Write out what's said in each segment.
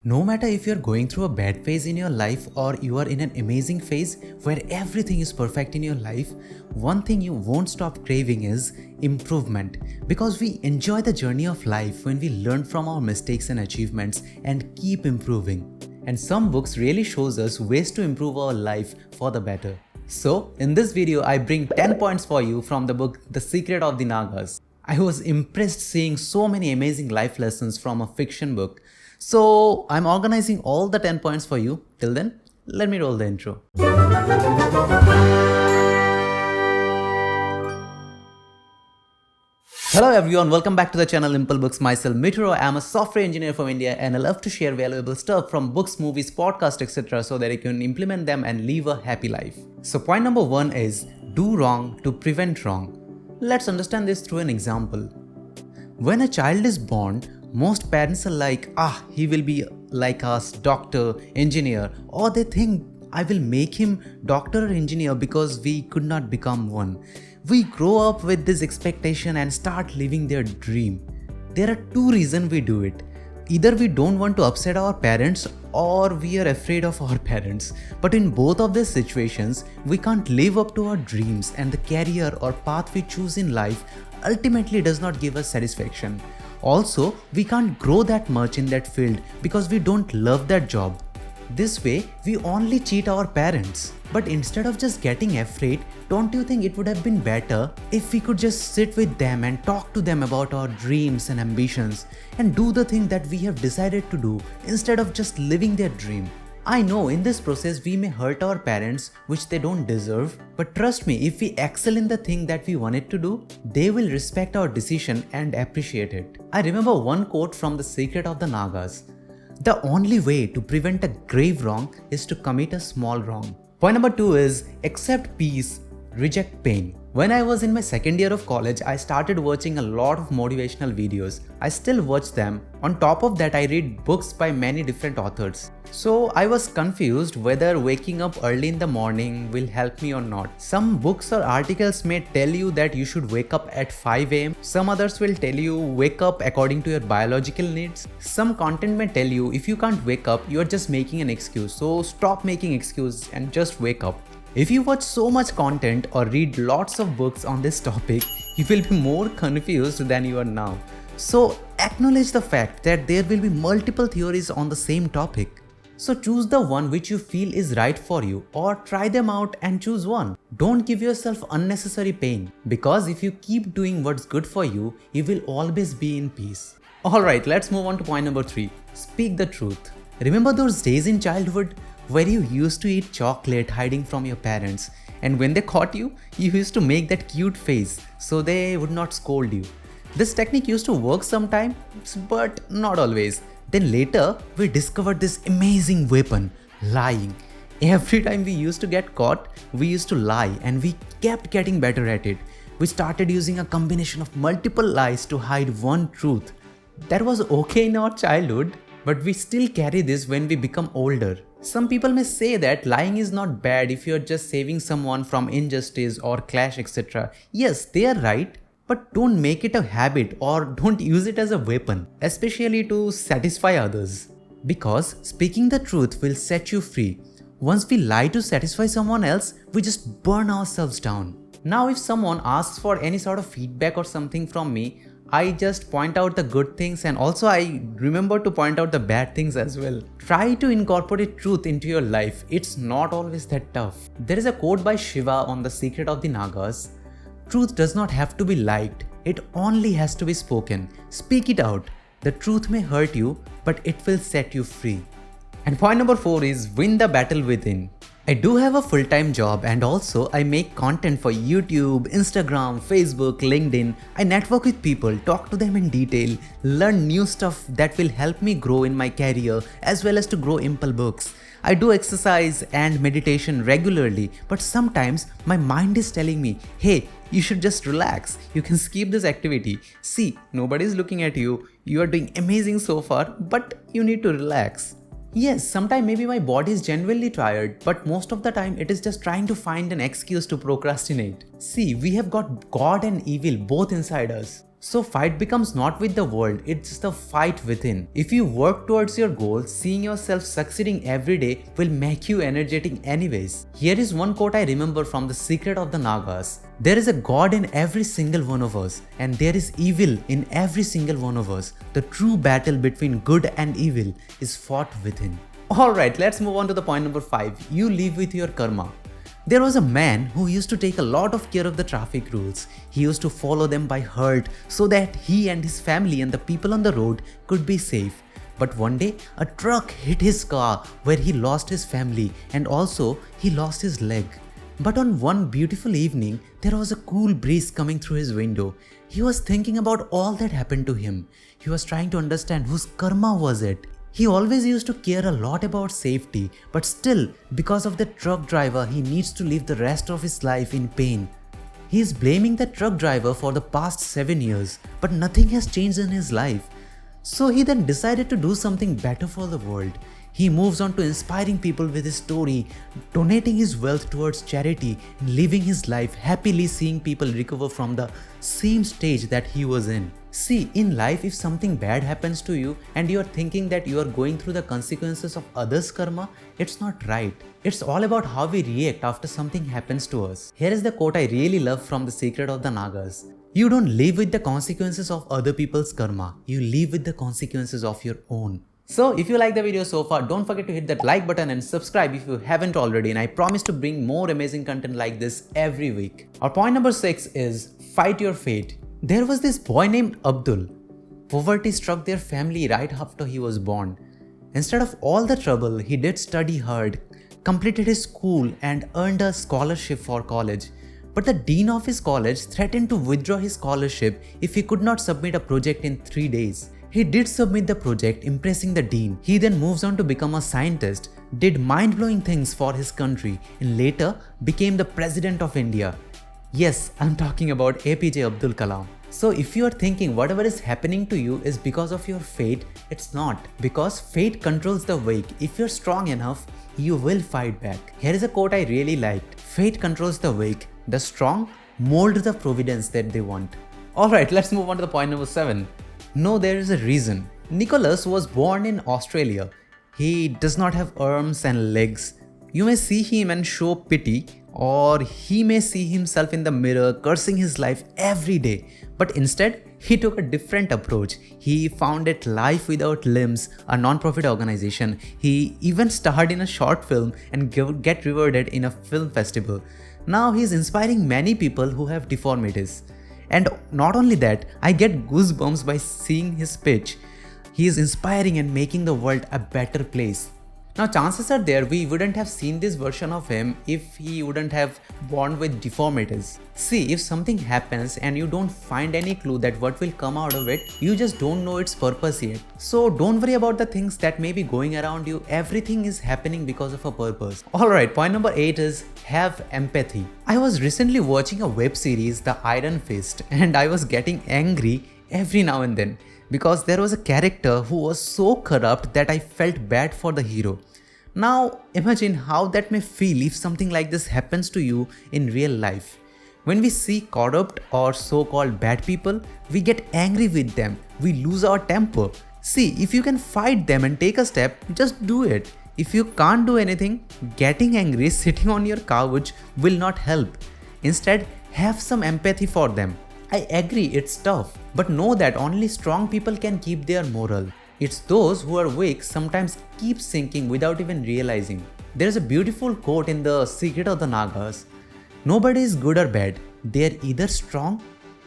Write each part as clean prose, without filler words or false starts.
No matter if you're going through a bad phase in your life or you are in an amazing phase where everything is perfect in your life, one thing you won't stop craving is improvement, because we enjoy the journey of life when we learn from our mistakes and achievements and keep improving. And some books really shows us ways to improve our life for the better. So in this video I bring 10 points for you from the book The Secret of the Nagas. I was impressed seeing so many amazing life lessons from a fiction book. So I'm organizing all the 10 points for you. Till then, let me roll the intro. Hello everyone, welcome back to the channel Impulse Books. Myself Mitro. I'm a software engineer from India and I love to share valuable stuff from books, movies, podcasts, etc. so that you can implement them and live a happy life. So point number 1 is do wrong to prevent wrong. Let's understand this through an example. When a child is born, most parents are like, he will be like us, doctor, engineer, or they think I will make him doctor or engineer because we could not become one. We grow up with this expectation and start living their dream. There are two reasons we do it. Either we don't want to upset our parents or we are afraid of our parents. But in both of these situations, we can't live up to our dreams, and the career or path we choose in life ultimately does not give us satisfaction. Also, we can't grow that much in that field because we don't love that job. This way, we only cheat our parents. But instead of just getting afraid, don't you think it would have been better if we could just sit with them and talk to them about our dreams and ambitions and do the thing that we have decided to do instead of just living their dream? I know in this process we may hurt our parents, which they don't deserve, but trust me, if we excel in the thing that we wanted to do, they will respect our decision and appreciate it. I remember one quote from The Secret of the Nagas. The only way to prevent a grave wrong is to commit a small wrong. Point number 2 is accept peace, reject pain. When I was in my second year of college, I started watching a lot of motivational videos. I still watch them. On top of that, I read books by many different authors. So I was confused whether waking up early in the morning will help me or not. Some books or articles may tell you that you should wake up at 5 am. Some others will tell you wake up according to your biological needs. Some content may tell you if you can't wake up, you are just making an excuse. So stop making excuses and just wake up. If you watch so much content or read lots of books on this topic, you will be more confused than you are now. So acknowledge the fact that there will be multiple theories on the same topic. So choose the one which you feel is right for you, or try them out and choose one. Don't give yourself unnecessary pain, because if you keep doing what's good for you, you will always be in peace. Alright, let's move on to point number 3. Speak the truth. Remember those days in childhood where you used to eat chocolate hiding from your parents, and when they caught you, you used to make that cute face so they would not scold you. This technique used to work sometimes, but not always. Then later, we discovered this amazing weapon, lying. Every time we used to get caught, we used to lie, and we kept getting better at it. We started using a combination of multiple lies to hide one truth. That was okay in our childhood, but we still carry this when we become older. Some people may say that lying is not bad if you're just saving someone from injustice or clash, etc. Yes, they are right, but don't make it a habit or don't use it as a weapon, especially to satisfy others. Because speaking the truth will set you free. Once we lie to satisfy someone else, we just burn ourselves down. Now if someone asks for any sort of feedback or something from me, I just point out the good things, and also I remember to point out the bad things as well. Try to incorporate truth into your life. It's not always that tough. There is a quote by Shiva on The Secret of the Nagas. Truth does not have to be liked. It only has to be spoken. Speak it out. The truth may hurt you, but it will set you free. And point number 4 is win the battle within. I do have a full-time job, and also I make content for YouTube, Instagram, Facebook, LinkedIn. I network with people, talk to them in detail, learn new stuff that will help me grow in my career as well as to grow Impulse Books. I do exercise and meditation regularly, but sometimes my mind is telling me, hey, you should just relax. You can skip this activity. See, nobody is looking at you. You are doing amazing so far, but you need to relax. Yes, sometimes maybe my body is genuinely tired, but most of the time it is just trying to find an excuse to procrastinate. See, we have got God and evil both inside us. So fight becomes not with the world, it's the fight within. If you work towards your goal, seeing yourself succeeding every day will make you energetic anyways. Here is one quote I remember from the Secret of the Nagas. There is a God in every single one of us, and there is evil in every single one of us. The true battle between good and evil is fought within. Alright, let's move on to the point number 5. You live with your karma. There was a man who used to take a lot of care of the traffic rules. He used to follow them by heart so that he and his family and the people on the road could be safe. But one day, a truck hit his car where he lost his family and also he lost his leg. But on one beautiful evening, there was a cool breeze coming through his window. He was thinking about all that happened to him. He was trying to understand whose karma was it. He always used to care a lot about safety, but still, because of the truck driver, he needs to live the rest of his life in pain. He is blaming the truck driver for the past 7 years, but nothing has changed in his life. So he then decided to do something better for the world. He moves on to inspiring people with his story, donating his wealth towards charity, and living his life happily, seeing people recover from the same stage that he was in. See, in life, if something bad happens to you and you are thinking that you are going through the consequences of others' karma, it's not right. It's all about how we react after something happens to us. Here is the quote I really love from the Secret of the Nagas. You don't live with the consequences of other people's karma. You live with the consequences of your own. So if you like the video so far, don't forget to hit that like button and subscribe if you haven't already, and I promise to bring more amazing content like this every week. Our point number 6 is fight your fate. There was this boy named Abdul. Poverty struck their family right after he was born. Instead of all the trouble, he did study hard, completed his school and earned a scholarship for college. But the dean of his college threatened to withdraw his scholarship if he could not submit a project in 3 days. He did submit the project, impressing the dean. He then moves on to become a scientist, did mind-blowing things for his country, and later became the President of India. Yes, I'm talking about APJ Abdul Kalam. So if you are thinking whatever is happening to you is because of your fate, it's not. Because fate controls the weak. If you're strong enough, you will fight back. Here is a quote I really liked. Fate controls the weak. The strong mold the providence that they want. Alright, let's move on to the point number 7. No, there is a reason. Nicholas was born in Australia. He does not have arms and legs. You may see him and show pity, or he may see himself in the mirror cursing his life every day. But instead, he took a different approach. He founded Life Without Limbs, a non-profit organization. He even starred in a short film and get rewarded in a film festival. Now he is inspiring many people who have deformities. And not only that, I get goosebumps by seeing his pitch. He is inspiring and making the world a better place. Now chances are there we wouldn't have seen this version of him if he wouldn't have born with deformities. See, if something happens and you don't find any clue that what will come out of it, you just don't know its purpose yet. So don't worry about the things that may be going around you. Everything is happening because of a purpose. Alright, point number 8 is have empathy. I was recently watching a web series, The Iron Fist, and I was getting angry every now and then because there was a character who was so corrupt that I felt bad for the hero. Now imagine how that may feel if something like this happens to you in real life. When we see corrupt or so-called bad people, we get angry with them, we lose our temper. See, if you can fight them and take a step, just do it. If you can't do anything, getting angry sitting on your couch will not help. Instead, have some empathy for them. I agree, it's tough, but know that only strong people can keep their moral. It's those who are weak sometimes keep sinking without even realizing. There is a beautiful quote in the Secret of the Nagas. Nobody is good or bad, they are either strong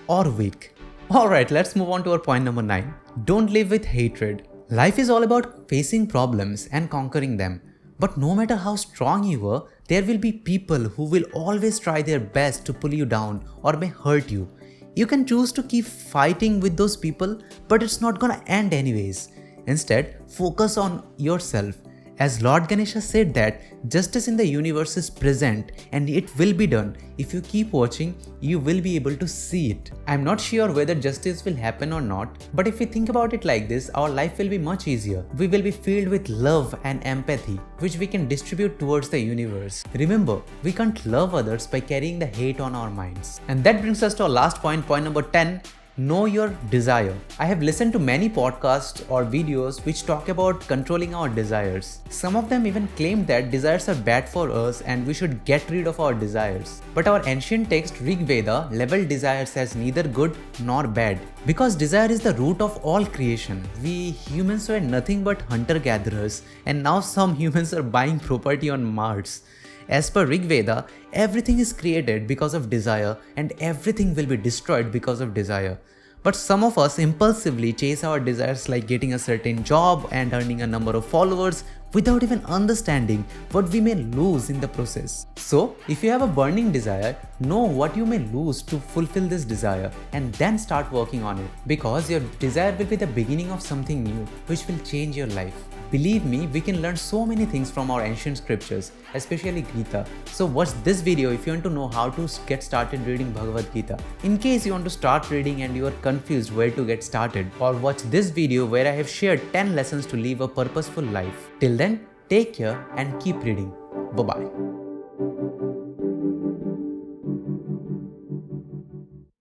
or weak. Alright, let's move on to our point number 9. Don't live with hatred. Life is all about facing problems and conquering them. But no matter how strong you are, there will be people who will always try their best to pull you down or may hurt you. You can choose to keep fighting with those people, but it's not gonna end anyways. Instead, focus on yourself. As Lord Ganesha said that justice in the universe is present and it will be done. If you keep watching, you will be able to see it. I'm not sure whether justice will happen or not, but if we think about it like this, our life will be much easier. We will be filled with love and empathy, which we can distribute towards the universe. Remember, we can't love others by carrying the hate on our minds. And that brings us to our last point, point number 10. Know your desire. I have listened to many podcasts or videos which talk about controlling our desires. Some of them even claim that desires are bad for us and we should get rid of our desires. But our ancient text Rig Veda labeled desires as neither good nor bad. Because desire is the root of all creation. We humans were nothing but hunter-gatherers, and now some humans are buying property on Mars. As per Rig Veda, everything is created because of desire and everything will be destroyed because of desire. But some of us impulsively chase our desires like getting a certain job and earning a number of followers without even understanding what we may lose in the process. So, if you have a burning desire, know what you may lose to fulfill this desire and then start working on it, because your desire will be the beginning of something new which will change your life. Believe me, we can learn so many things from our ancient scriptures, especially Gita. So watch this video if you want to know how to get started reading Bhagavad Gita. In case you want to start reading and you are confused where to get started, or watch this video where I have shared 10 lessons to live a purposeful life. Till then, take care and keep reading. Bye-bye.